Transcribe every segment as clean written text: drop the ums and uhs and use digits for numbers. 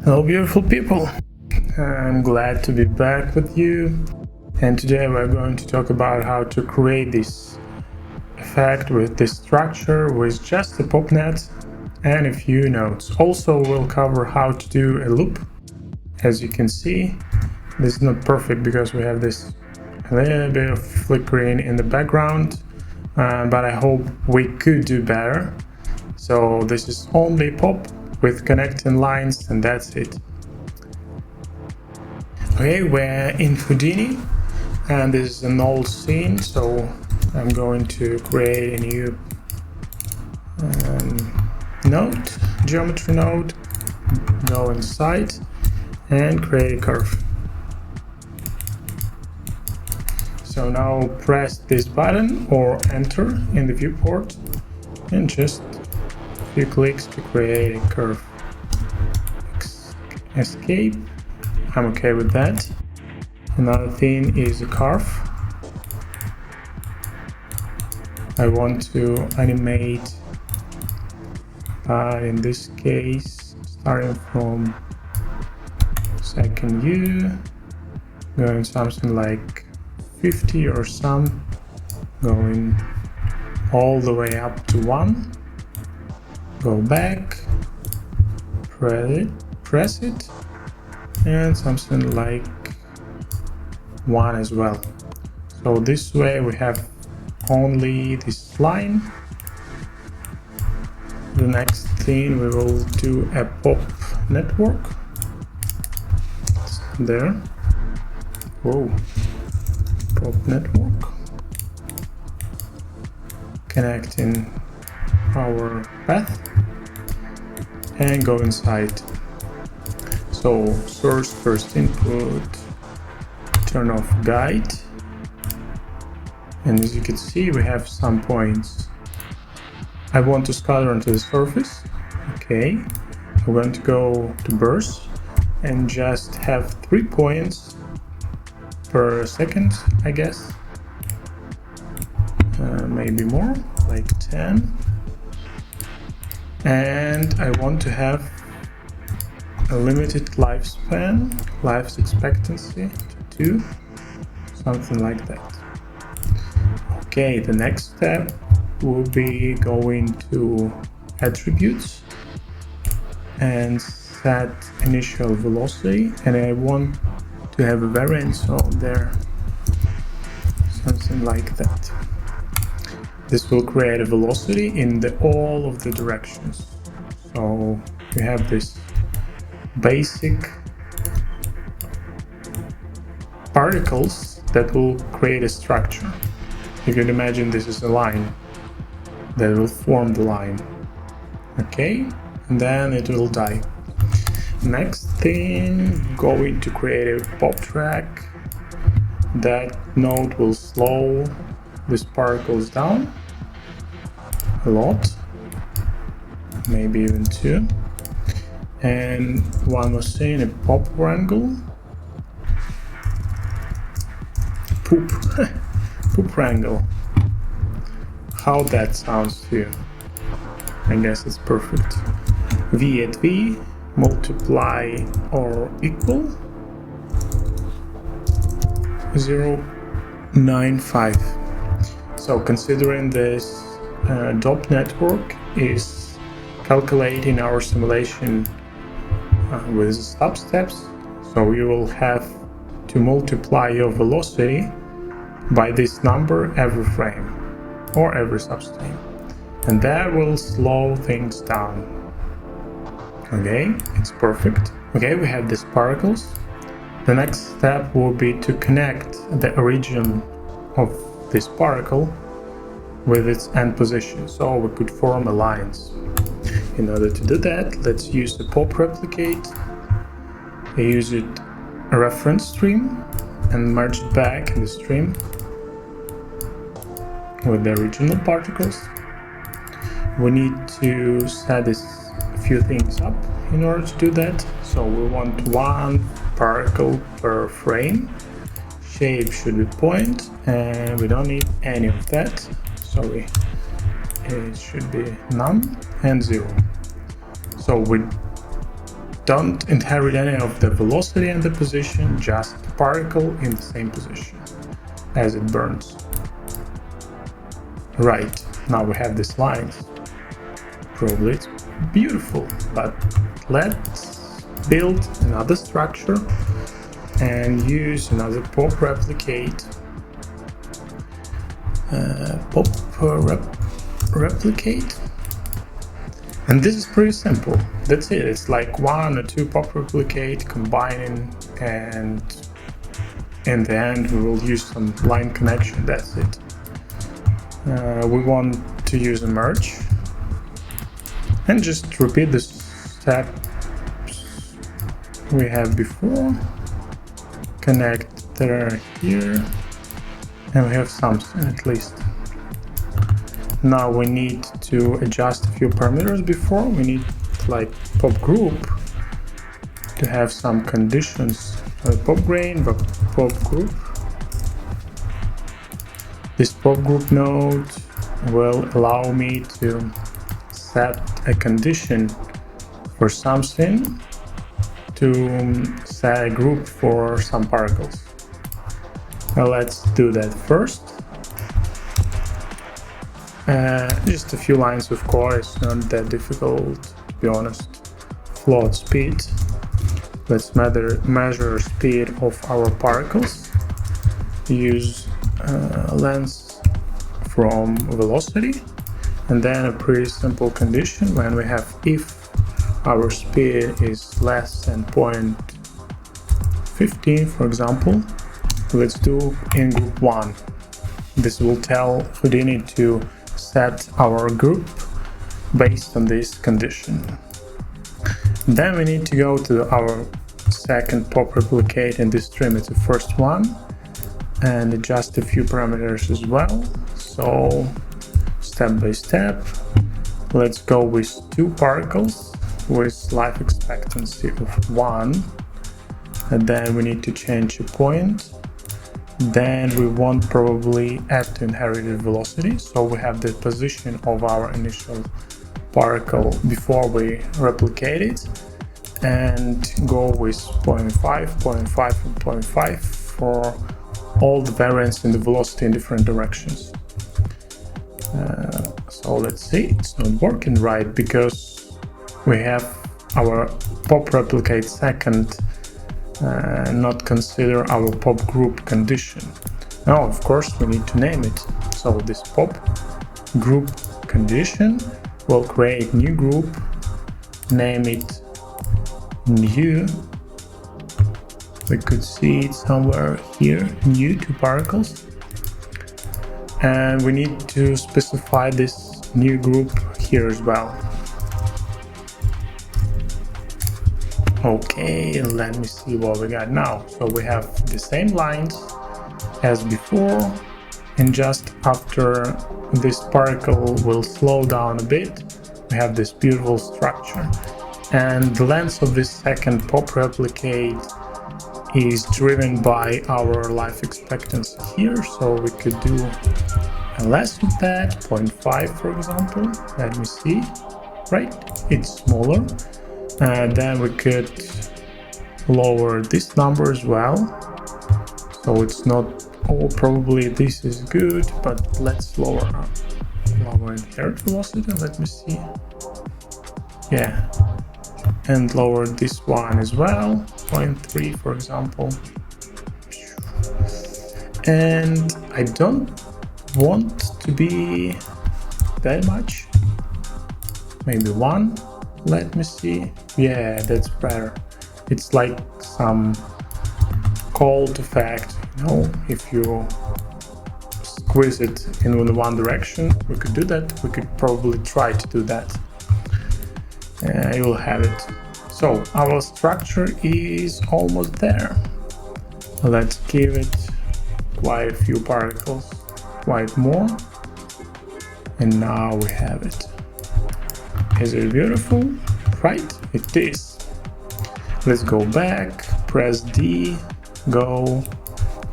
Hello beautiful people, I'm glad to be back with you, and today we're going to talk about how to create this effect with this structure with just a pop net and a few notes. Also we'll cover how to do a loop. As you can see, this is not perfect because we have this a little bit of flickering in the background, but I hope we could do better. So this is only pop with connecting lines, and that's it. Okay, we're in Houdini, and this is an old scene, so I'm going to create a new node, geometry node, go inside and create a curve. So now press this button or enter in the viewport and just a few clicks to create a curve. Escape, I'm okay with that. Another thing is a curve. I want to animate, in this case, starting from second view, going something like 50 or some, going all the way up to 1, go back, press it, and something like 1 as well. So this way we have only this line. The next thing we will do a pop network. There. Whoa. Pop network. Connecting our path and go inside. So source first input, turn off guide, and as you can see we have some points. I want to scatter onto the surface. Okay, I'm going to go to burst and just have 3 points per second, I guess, maybe more, like 10, and I want to have a limited lifespan, life expectancy to 2, something like that. Okay, the next step will be going to attributes and set initial velocity, and I want to have a variance on there, something like that. This will create a velocity in all of the directions. So we have this basic particles that will create a structure. You can imagine this is a line that will form the line. Okay, and then it will die. Next thing, going to create a pop track. That node will slow these particles down a lot, maybe even 2. And one more thing, a pop wrangle. Poop wrangle. How that sounds to you? I guess it's perfect. V at V, multiply or equal 0.95. So considering this DOP network is calculating our simulation with sub-steps, so you will have to multiply your velocity by this number every frame or every substring, and that will slow things down. Okay, it's perfect. Okay, we have these particles. The next step will be to connect the origin of this particle with its end position, so we could form lines. In order to do that, let's use the pop replicate. I use it a reference stream and merge it back in the stream with the original particles. We need to set a few things up in order to do that. So we want 1 particle per frame. Shape should be point, and we don't need any of that. Sorry, it should be none and 0. So we don't inherit any of the velocity and the position, just particle in the same position as it burns. Right, now we have these lines. Probably it's beautiful, but let's build another structure and use another pop replicate. Replicate. And this is pretty simple. That's it. It's like 1 or 2 pop replicate combining, and in the end we will use some line connection. That's it. We want to use a merge and just repeat the steps we have before. Connect there, here, and we have something at least. Now we need to adjust a few parameters before. We need like pop group to have some conditions. Pop grain, but pop group. This pop group node will allow me to set a condition for something to set a group for some particles. Now let's do that first. Just a few lines of code, it's not that difficult, to be honest. Float speed. Let's measure speed of our particles. Use length from velocity, and then a pretty simple condition when we have if our speed is less than 0.15, for example. Let's do in group 1. This will tell Houdini to set our group based on this condition. Then we need to go to our second pop replicate in this stream. It's the first one, and adjust a few parameters as well. So step by step, let's go with 2 particles with life expectancy of 1, and then we need to change a point. Then we want probably add to inherited velocity, so we have the position of our initial particle before we replicate it, and go with 0.5, 0.5 and 0.5 for all the variance in the velocity in different directions. So let's see, it's not working right because we have our pop replicate second not consider our pop group condition. Now of course we need to name it. So this pop group condition will create new group, name it new. We could see it somewhere here, new to particles, and we need to specify this new group here as well. Okay, let me see what we got now. So we have the same lines as before, and just after this particle will slow down a bit, we have this beautiful structure. And the length of this second pop replicate is driven by our life expectancy here, so we could do less of that, 0.5 for example. Let me see, right, it's smaller. And then we could lower this number as well, so it's not, oh, probably this is good, but let's lower inherit velocity. Let me see, yeah, and lower this one as well, 0.3 for example. And I don't want to be that much, maybe 1. Let me see, yeah, that's better. It's like some cold effect, you know, if you squeeze it in one direction. We could do that, we could probably try to do that. You will have it. So our structure is almost there. Let's give it quite a few particles, quite more, and now we have it. Is it beautiful? Right, it is. Let's go back, press D, go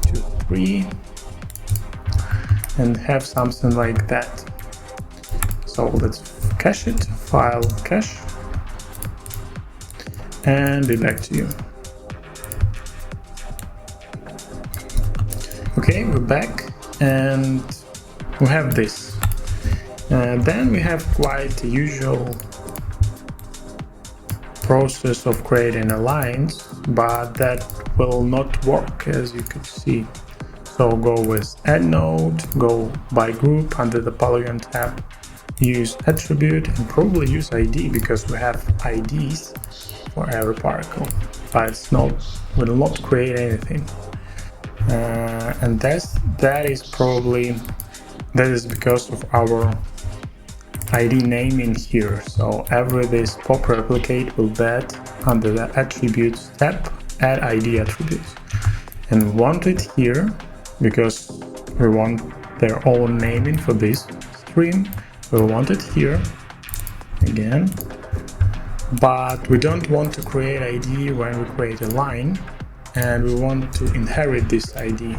to 3, and have something like that. So let's cache it, file cache, and be back to you. Okay, we're back and we have this. Then we have quite the usual process of creating a lines, but that will not work, as you could see. So go with add node, go by group under the polygon tab, use attribute and probably use ID, because we have IDs for every particle, but it's not, will not create anything. And that is because of our ID naming here. So every this pop replicate will bet under the attributes tab, add ID attributes, and want it here because we want their own naming for this stream. We want it here again, but we don't want to create ID when we create a line, and we want to inherit this ID,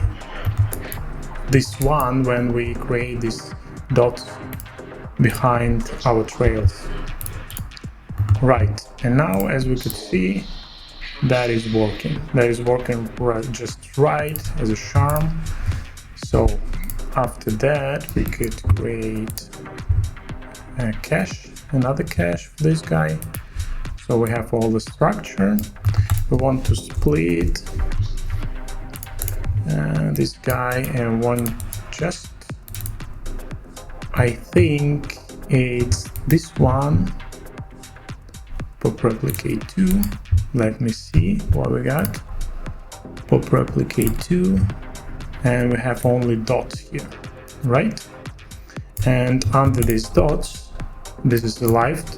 this one, when we create these dots behind our trails. Right, and now as we could see, that is working. That is working just right as a charm. So after that we could create a cache, another cache for this guy. So we have all the structure. We want to split this guy and one just, I think it's this one, pop replicate 2. Let me see what we got. Pop replicate 2, and we have only dots here, right? And under these dots, this is the left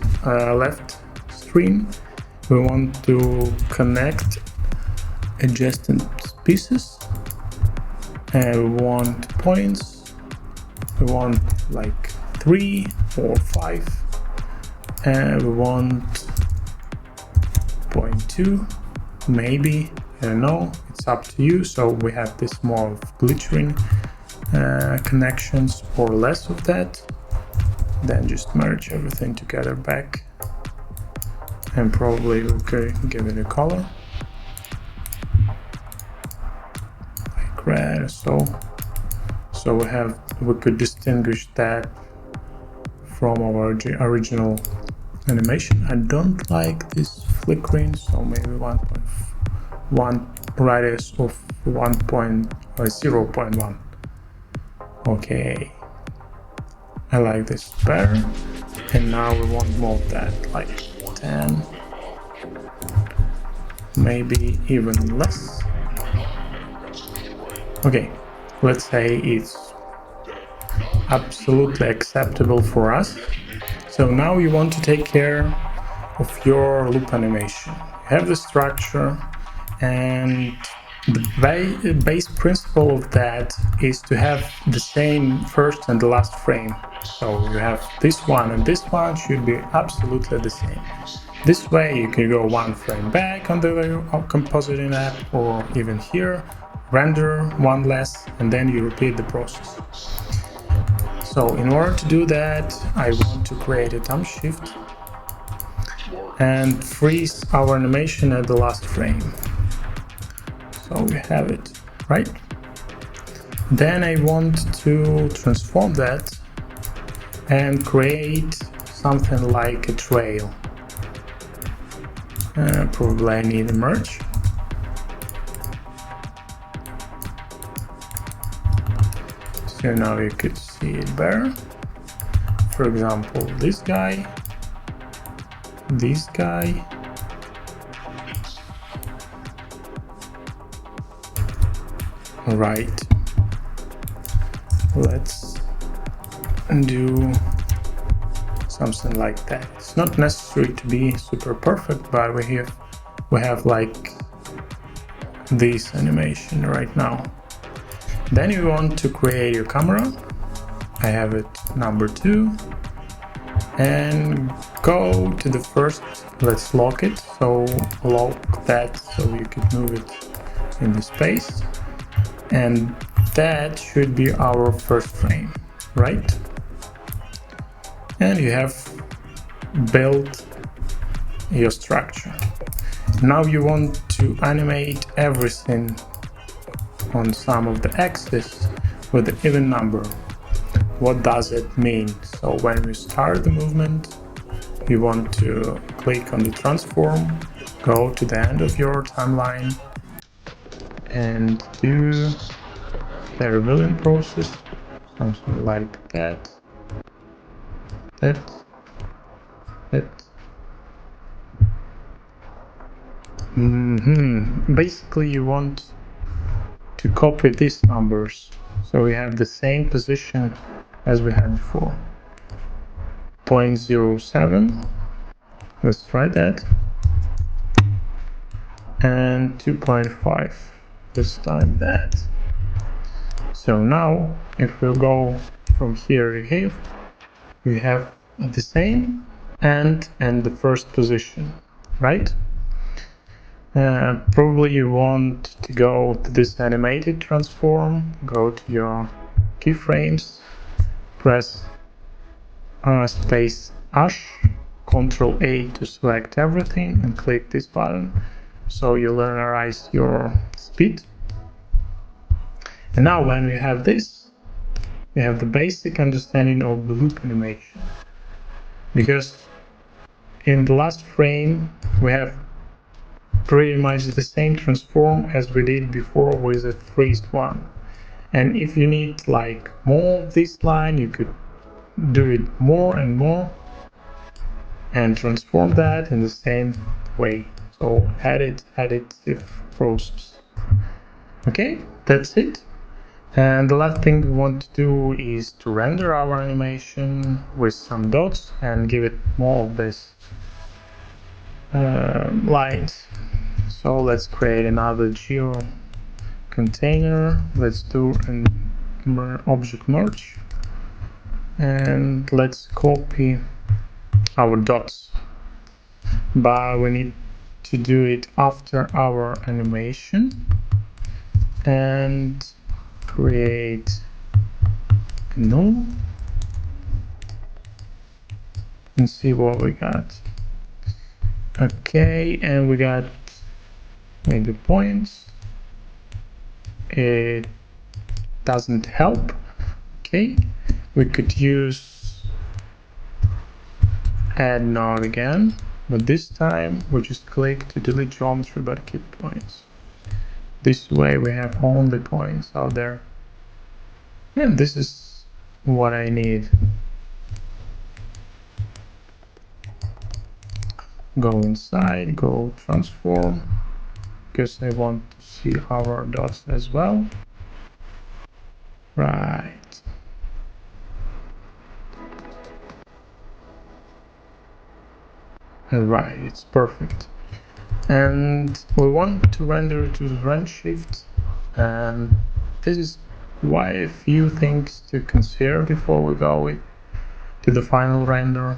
string. We want to connect adjacent pieces, and we want points. We want like 3 or 5, and we want 0.2 maybe, I don't know, it's up to you. So we have this more of glittering connections or less of that. Then just merge everything together back, and probably we could give it a color like red. So we could distinguish that from our original animation. I don't like this flickering, so maybe 1.1 radius of 0.1. Okay, I like this better. And now we want more of that, like 10, maybe even less. Okay, let's say it's absolutely acceptable for us. So now you want to take care of your loop animation. You have the structure, and the base principle of that is to have the same first and the last frame. So you have this one and this one should be absolutely the same. This way you can go one frame back on the compositing app, or even here, render one less, and then you repeat the process. So in order to do that, I want to create a time shift and freeze our animation at the last frame. So we have it, right? Then I want to transform that and create something like a trail. Probably I need a merge. So now you could see it better. For example, this guy, right. Let's do something like that. It's not necessary to be super perfect, but we have like this animation right now. Then you want to create your camera. I have it number 2, and go to the first. Let's lock it. So lock that so you can move it in the space, and that should be our first frame, right? And you have built your structure. Now you want to animate everything on some of the axes with the even number. What does it mean? So when we start the movement, you want to click on the transform, go to the end of your timeline, and do the revealing process, something like that, that. Basically, you want to copy these numbers so we have the same position as we had before. 0.07, let's try that, and 2.5, this time that. So now if we go from here to here, we have the same and the first position, right? Probably you want to go to this animated transform, go to your keyframes, press space H, Ctrl A to select everything and click this button so you linearize your speed. And now when we have this, we have the basic understanding of the loop animation, because in the last frame we have pretty much the same transform as we did before with the freeze one. And if you need like more of this line, you could do it more and more and transform that in the same way. So additive process. Okay, that's it. And the last thing we want to do is to render our animation with some dots and give it more of this lines. So let's create another geo container. Let's do an object merge and let's copy our dots, but we need to do it after our animation and create a null and see what we got. Okay, and we got maybe points. It doesn't help. Okay, we could use add node again, but this time we just click to delete geometry but keep points. This way we have only points out there, and this is what I need. Go inside, go transform, because I want to see our dots as well. Right. Right, it's perfect. And we want to render to the redshift, and this is why a few things to consider before we go to the final render.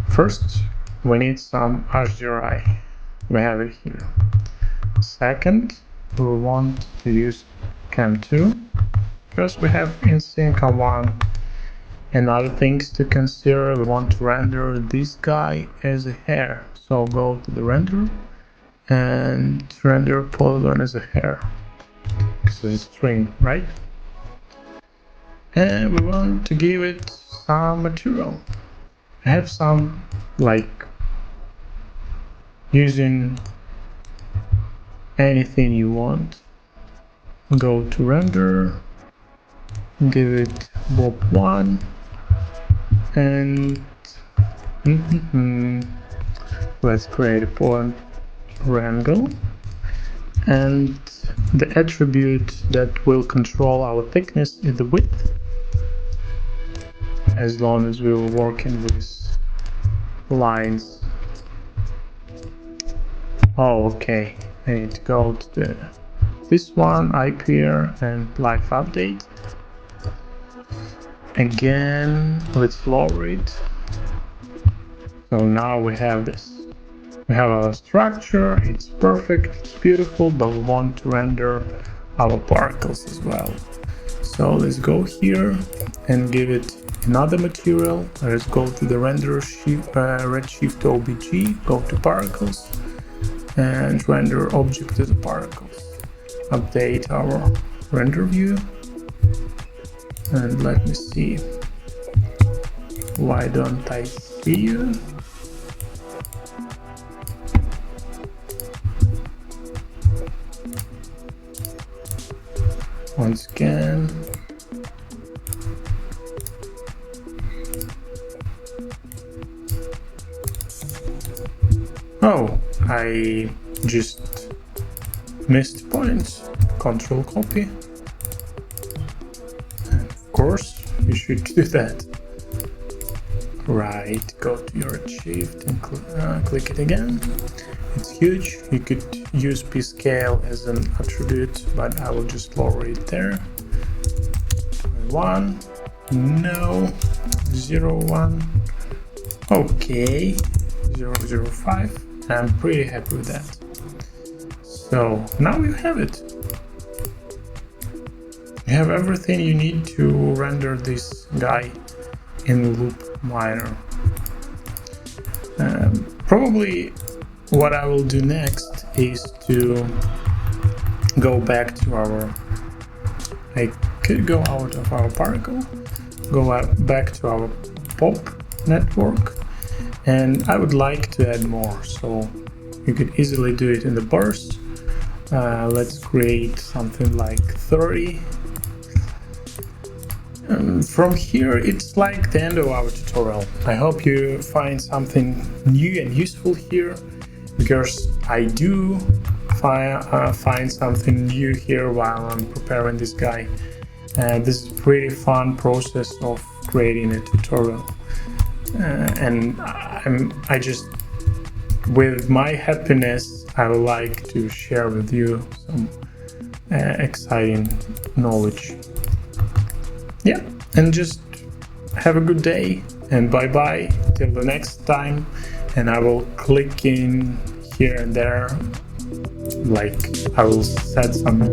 First, we need some HDRI. We have it here. Second, we want to use Cam2 because we have in-sync Cam1. And other things to consider, we want to render this guy as a hair. So go to the render and render polygon as a hair, because it's a string, right? And we want to give it some material. I have some, like using anything you want. Go to render, give it Bob 1, and let's create a point wrangle, and the attribute that will control our thickness is the width, as long as we were working with lines. Oh, okay, I need to go to this one, IPR and live update. Again, let's lower it. So now we have this. We have our structure, it's perfect, it's beautiful, but we want to render our particles as well. So let's go here and give it another material. Let's go to the render shift, redshift OBJ, go to particles, and render object to the particles. Update our render view, and let me see. Why don't I see you? Once again. Oh, I just missed points. Control copy. And of course, you should do that. Right, go to your achieved and click it again. It's huge. You could use p-scale as an attribute, but I will just lower it there. 1, no, 0, 1, okay, 0, 0, 5. I'm pretty happy with that. So now you have it. You have everything you need to render this guy in loop miner. Probably what I will do next is to go back to our, I could go out of our particle, go back to our pop network, and I would like to add more, so you could easily do it in the burst. Let's create something like 30. From here, it's like the end of our tutorial. I hope you find something new and useful here, because I do find something new here while I'm preparing this guy. This is a pretty fun process of creating a tutorial. And I just, with my happiness, I would like to share with you some exciting knowledge. Yeah, and just have a good day, and bye bye till the next time. And I will click in here and there, like I will set some